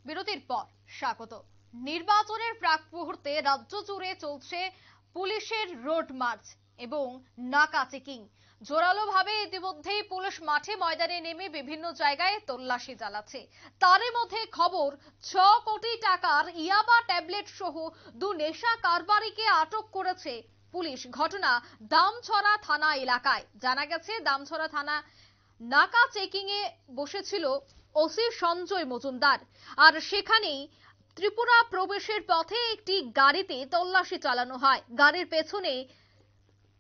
বিরতির পর স্বাগত। নির্বাচনের প্রাক মুহূর্তে রাজ্য জুড়ে চলছে পুলিশের রোড মার্চ এবং নাকা চেকিং। জোরালোভাবে ইতিমধ্যেই পুলিশ মাঠে ময়দানে নেমে বিভিন্ন জায়গায় তল্লাশি চালাচ্ছে। তারই মধ্যে খবর, 6 কোটি টাকার ইয়াবা ট্যাবলেট সহ 2 নেশা কারবারিকে আটক করেছে পুলিশ। ঘটনা দামছড়া থানা এলাকায়। জানা গেছে দামছড়া থানা নাকা চেকিং এ বসেছিল ওসি সঞ্জয় মজুমদার, আর সেখানেই ত্রিপুরা প্রবেশের পথে একটি গাড়িতে তল্লাশি চালানো হয়। গাড়ির পেছনে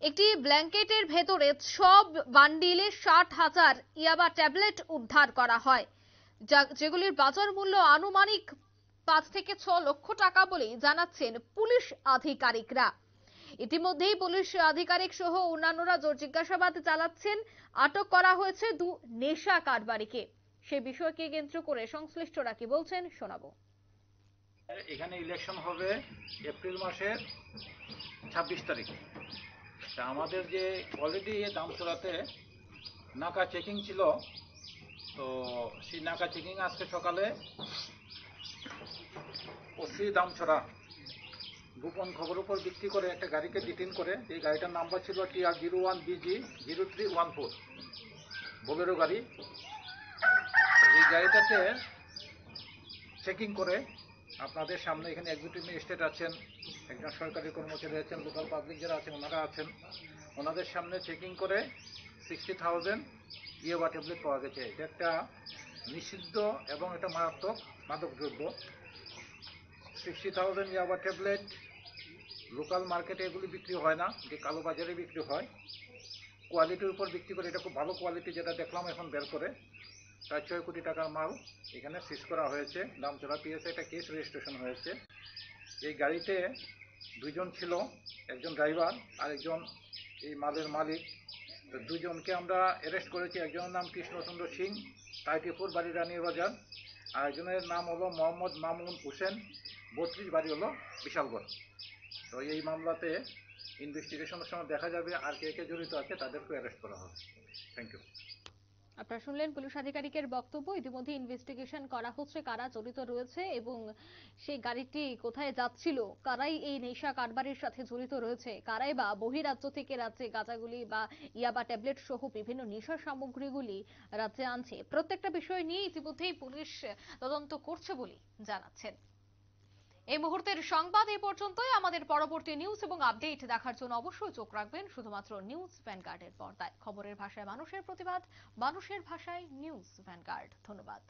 একটি ব্ল্যাঙ্কেটের ভেতরে সব বান্ডিলে 60,000 ইয়াবা ট্যাবলেট উদ্ধার করা হয়, যেগুলির বাজার মূল্য আনুমানিক 5 থেকে 6 লক্ষ টাকা বলে জানাচ্ছেন পুলিশ আধিকারিকরা। ইতিমধ্যেই পুলিশ আধিকারিক সহ অন্যান্যরা জিজ্ঞাসাবাদ চালাচ্ছেন। আটক করা হয়েছে 2 নেশা কারবারিকে। সে বিষয়কে কেন্দ্র করে সংশ্লিষ্টরা কি বলছেন শোনাবো। এখানে ইলেকশন হবে এপ্রিল মাসের 26 তারিখে। তা আমাদের যে অলরেডি দামছড়াতে নাকা চেকিং ছিল, তো সেই নাকা চেকিং আজকে সকালে ওসি দামছড়া গোপন খবর উপর ভিত্তি করে একটা গাড়িকে ডিটেইন করে। এই গাড়িটার নাম্বার ছিল TR01BG0314, বোলেরো গাড়ি। এই গাড়িটাতে চেকিং করে আপনাদের সামনে এখানে এক্সিকিউটিভ ম্যাজিস্ট্রেট আছেন, একজন সরকারি কর্মচারী আছেন, লোকাল পাবলিক যারা আছেন ওনারা আছেন। ওনাদের সামনে চেকিং করে 60,000 ইয়াবা ট্যাবলেট পাওয়া গেছে। এটা একটা নিষিদ্ধ এবং এটা মারাত্মক মাদকদ্রব্য। 60,000 ইয়াবা ট্যাবলেট লোকাল মার্কেটে এগুলি বিক্রি হয় না, যে কালো বাজারে বিক্রি হয়। কোয়ালিটির উপর বিক্রি করে, এটা খুব ভালো কোয়ালিটি যেটা দেখলাম এখন বের করে। 6 কোটি টাকার মাল এখানে সিজ করা হয়েছে। দামছড়া পিএসএ একটা কেস রেজিস্ট্রেশন হয়েছে। এই গাড়িতে 2 জন ছিল, একজন ড্রাইভার আর একজন এই মালের মালিক। তো 2 জনকে আমরা অ্যারেস্ট করেছি। একজনের নাম কৃষ্ণচন্দ্র সিং, 34, বাড়ি রানীর বাজার। আর একজনের নাম হলো মোহাম্মদ মামুন হোসেন, 32, বাড়ি হলো বিশালগড়। তো এই মামলাতে ইনভেস্টিগেশনের সময় দেখা যাবে আর কে কে জড়িত আছে, তাদেরকে অ্যারেস্ট করা হবে। Thank you. আপনারা শুনলেন পুলিশ আধিকারিকের বক্তব্য। ইতিমধ্যে ইনভেস্টিগেশন করা হচ্ছে কারা জড়িত রয়েছে এবং সেই গাড়িটি কোথায় যাচ্ছিল, কারাই এই নেশা কারবারের সাথে জড়িত রয়েছে, কারাই বা বহিরাজ্য থেকে রাজ্যে গাঁজাগুলি বা ইয়াবা ট্যাবলেট সহ বিভিন্ন নেশা সামগ্রীগুলি রাজ্যে আনছে। প্রত্যেকটা বিষয় নিয়ে ইতিমধ্যেই পুলিশ তদন্ত করছে বলে জানাচ্ছেন। এই মুহূর্তের সংবাদ এই পর্যন্তই। আমাদের পরবর্তী নিউজ এবং আপডেট দেখার জন্য অবশ্যই চোখ রাখবেন শুধুমাত্র নিউজ ভ্যানগার্ডের পর্দায়। খবরের ভাষায় মানুষের প্রতিবাদ, মানুষের ভাষায় নিউজ ভ্যানগার্ড। ধন্যবাদ।